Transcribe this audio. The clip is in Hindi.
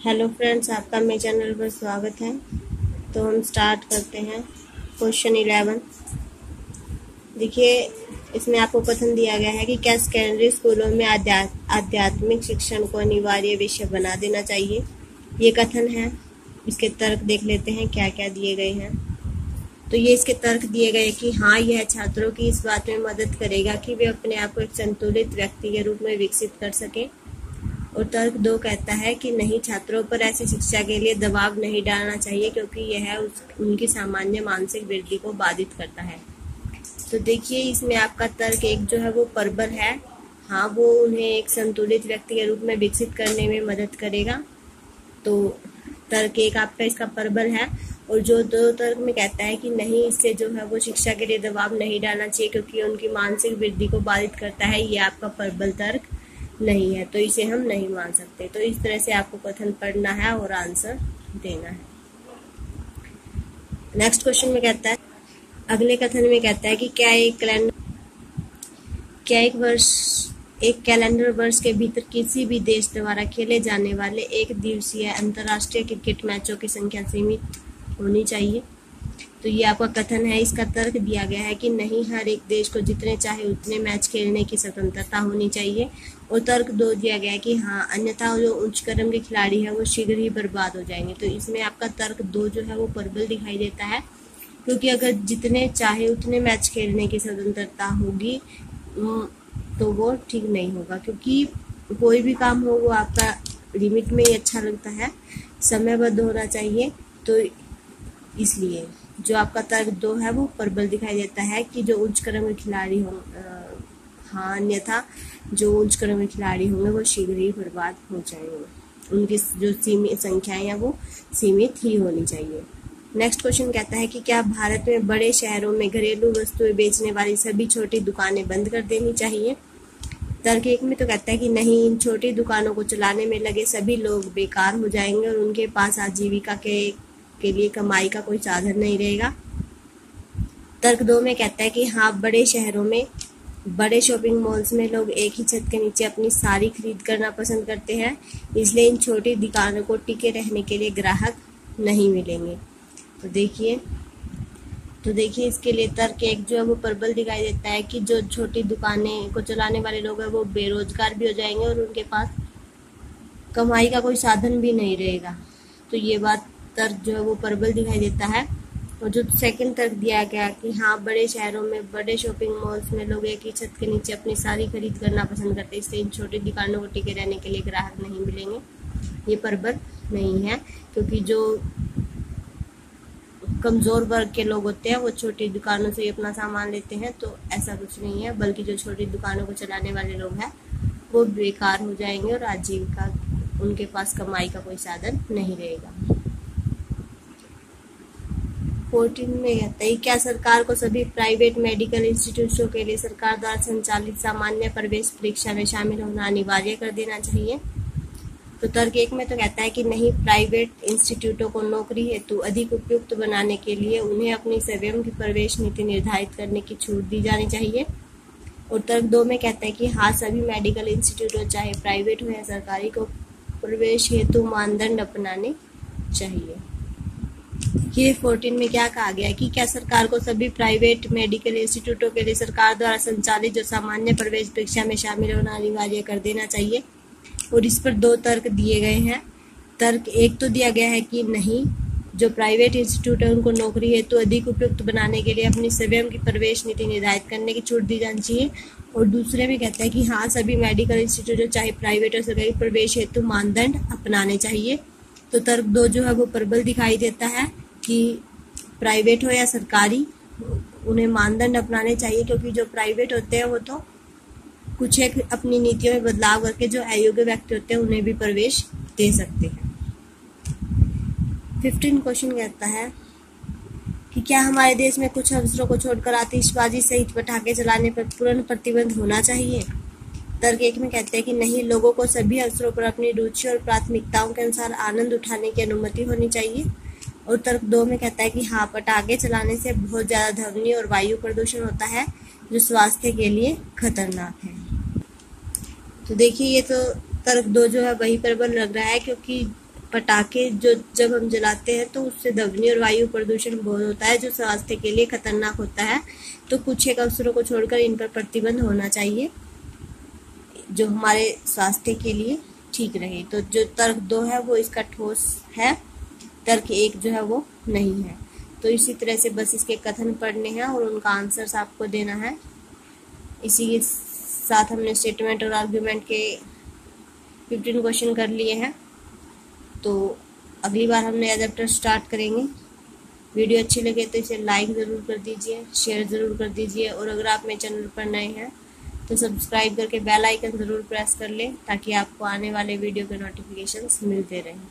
हेलो फ्रेंड्स, आपका मेरे चैनल पर स्वागत है। तो हम स्टार्ट करते हैं। क्वेश्चन 11। देखिए, इसमें आपको कथन दिया गया है कि क्या सेकेंडरी स्कूलों में आध्यात्मिक शिक्षण को अनिवार्य विषय बना देना चाहिए। ये कथन है। इसके तर्क देख लेते हैं क्या क्या दिए गए हैं। तो ये इसके तर्क दिए गए कि हाँ, यह छात्रों की इस बात में मदद करेगा कि वे अपने आप को एक संतुलित व्यक्ति के रूप में विकसित कर सकें। और तर्क 2 कहता है कि नहीं, छात्रों पर ऐसी शिक्षा के लिए दबाव नहीं डालना चाहिए क्योंकि यह उनकी सामान्य मानसिक वृद्धि को बाधित करता है। तो देखिए, इसमें आपका तर्क 1 जो है वो प्रबल है। हाँ, वो उन्हें एक संतुलित व्यक्ति के रूप में विकसित करने में मदद करेगा। तो तर्क 1 आपका इसका प्रबल है। और जो 2 तर्क में कहता है कि नहीं, इससे जो है वो शिक्षा के लिए दबाव नहीं डालना चाहिए क्योंकि उनकी मानसिक वृद्धि को बाधित करता है, ये आपका प्रबल तर्क नहीं है। तो इसे हम नहीं मान सकते। तो इस तरह से आपको कथन पढ़ना है और आंसर देना है। नेक्स्ट क्वेश्चन में कहता है, अगले कथन में कहता है कि क्या एक कैलेंडर वर्ष के भीतर किसी भी देश द्वारा खेले जाने वाले एक दिवसीय अंतर्राष्ट्रीय क्रिकेट मैचों की संख्या सीमित होनी चाहिए। तो ये आपका कथन है। इसका तर्क दिया गया है कि नहीं, हर एक देश को जितने चाहे उतने मैच खेलने की स्वतंत्रता होनी चाहिए। और तर्क 2 दिया गया है कि हाँ, अन्यथा जो उच्च क्रम के खिलाड़ी हैं वो शीघ्र ही बर्बाद हो जाएंगे। तो इसमें आपका तर्क 2 जो है वो प्रबल दिखाई देता है क्योंकि अगर जितने चाहे उतने मैच खेलने की स्वतंत्रता होगी तो वो ठीक नहीं होगा, क्योंकि कोई भी काम हो वो आपका लिमिट में ही अच्छा लगता है, समयबद्ध होना चाहिए। तो इसलिए जो आपका तर्क 2 है वो प्रबल दिखाई देता है कि जो उच्च क्रम के खिलाड़ी हों, हाँ, अन्यथा जो उच्च क्रम के खिलाड़ी होंगे वो शीघ्र ही बर्बाद हो जाएंगे। उनकी जो सीमित संख्या है वो सीमित ही होनी चाहिए। नेक्स्ट क्वेश्चन कहता है कि क्या भारत में बड़े शहरों में घरेलू वस्तुएं बेचने वाली सभी छोटी दुकानें बंद कर देनी चाहिए। तर्क 1 में तो कहता है कि नहीं, इन छोटी दुकानों को चलाने में लगे सभी लोग बेकार हो जाएंगे और उनके पास आजीविका के लिए कमाई का कोई साधन नहीं रहेगा। तर्क 2 में कहता है कि हाँ, बड़े शहरों में बड़े शॉपिंग मॉल्स में लोग एक ही छत के नीचे अपनी सारी खरीद करना पसंद करते हैं, इसलिए इन छोटी दुकानों को टिके रहने के लिए ग्राहक नहीं मिलेंगे। तो देखिए इसके लिए तर्क 1 जो है वो प्रबल दिखाई देता है कि जो छोटी दुकानें को चलाने वाले लोग हैं वो बेरोजगार भी हो जाएंगे और उनके पास कमाई का कोई साधन भी नहीं रहेगा। तो ये बात तर्क जो है वो प्रबल दिखाई देता है। और जो सेकंड तर्क दिया गया कि हाँ, बड़े शहरों में बड़े शॉपिंग मॉल्स में लोग एक ही छत के नीचे अपनी सारी खरीद करना पसंद करते हैं, इसलिए इन छोटी दुकानों को टिके रहने के लिए ग्राहक नहीं मिलेंगे, ये प्रबल नहीं है। क्योंकि जो कमजोर वर्ग के लोग होते हैं वो छोटी दुकानों से ही अपना सामान लेते हैं, तो ऐसा कुछ नहीं है, बल्कि जो छोटी दुकानों को चलाने वाले लोग हैं वो बेकार हो जाएंगे और आजीविका, उनके पास कमाई का कोई साधन नहीं रहेगा। 14 में कहता है, क्या सरकार को सभी प्राइवेट मेडिकल इंस्टीट्यूशनों के लिए सरकार द्वारा संचालित सामान्य प्रवेश परीक्षा में शामिल होना अनिवार्य कर देना चाहिए। तो तर्क 1 में तो कहता है कि नहीं, प्राइवेट इंस्टीट्यूटों को नौकरी हेतु अधिक उपयुक्त बनाने के लिए उन्हें अपनी स्वयं की प्रवेश नीति निर्धारित करने की छूट दी जानी चाहिए। और तर्क 2 में कहता है कि हाँ, सभी मेडिकल इंस्टीट्यूट हो, चाहे प्राइवेट हो या सरकारी, को प्रवेश हेतु मानदंड अपनाने चाहिए। ये 14 में क्या कहा गया है कि क्या सरकार को सभी प्राइवेट मेडिकल इंस्टीट्यूटों के लिए सरकार द्वारा संचालित जो सामान्य प्रवेश परीक्षा में शामिल होना अनिवार्य कर देना चाहिए। और इस पर 2 तर्क दिए गए हैं। तर्क 1 तो दिया गया है कि नहीं, जो प्राइवेट इंस्टीट्यूट है उनको नौकरी हेतु अधिक उपयुक्त बनाने के लिए अपनी स्वयं की प्रवेश नीति निर्धारित करने की छूट दी जानी चाहिए। और दूसरे में कहता है कि हाँ, सभी मेडिकल इंस्टीट्यूट चाहे प्राइवेट और सरकारी प्रवेश हेतु मानदंड अपनाने चाहिए। तो तर्क 2 जो है वो प्रबल दिखाई देता है कि प्राइवेट हो या सरकारी, उन्हें मानदंड अपनाने चाहिए, क्योंकि जो प्राइवेट होते हैं वो तो कुछ एक अपनी नीतियों में बदलाव करके जो अयोग्य व्यक्ति होते हैं उन्हें भी प्रवेश दे सकते हैं। 15 क्वेश्चन कहता है कि क्या हमारे देश में कुछ अवसरों को छोड़कर आतिशबाजी सहित पटाखे चलाने पर पूर्ण प्रतिबंध होना चाहिए। तर्क 1 में कहते हैं कि नहीं, लोगों को सभी अवसरों पर अपनी रुचि और प्राथमिकताओं के अनुसार आनंद उठाने की अनुमति होनी चाहिए। और तर्क 2 में कहता है कि हाँ, पटाखे चलाने से बहुत ज्यादा ध्वनि और वायु प्रदूषण होता है जो स्वास्थ्य के लिए खतरनाक है। तो देखिए, ये तो तर्क 2 जो है वही प्रबल लग रहा है, क्योंकि पटाखे जो जब हम जलाते हैं तो उससे ध्वनि और वायु प्रदूषण बहुत होता है, जो स्वास्थ्य के लिए खतरनाक होता है। तो कुछ एक अवसरों को छोड़कर इन पर प्रतिबंध होना चाहिए जो हमारे स्वास्थ्य के लिए ठीक रहे। तो जो तर्क 2 है वो इसका ठोस है, तर्क 1 जो है वो नहीं है। तो इसी तरह से बस इसके कथन पढ़ने हैं और उनका आंसर्स आपको देना है। इसी के साथ हमने स्टेटमेंट और आर्ग्यूमेंट के 15 क्वेश्चन कर लिए हैं। तो अगली बार हम नया चैप्टर स्टार्ट करेंगे। वीडियो अच्छी लगे तो इसे लाइक ज़रूर कर दीजिए, शेयर ज़रूर कर दीजिए, और अगर आप मेरे चैनल पर नए हैं तो सब्सक्राइब करके बेल आइकन ज़रूर प्रेस कर लें ताकि आपको आने वाले वीडियो के नोटिफिकेशंस मिलते रहें।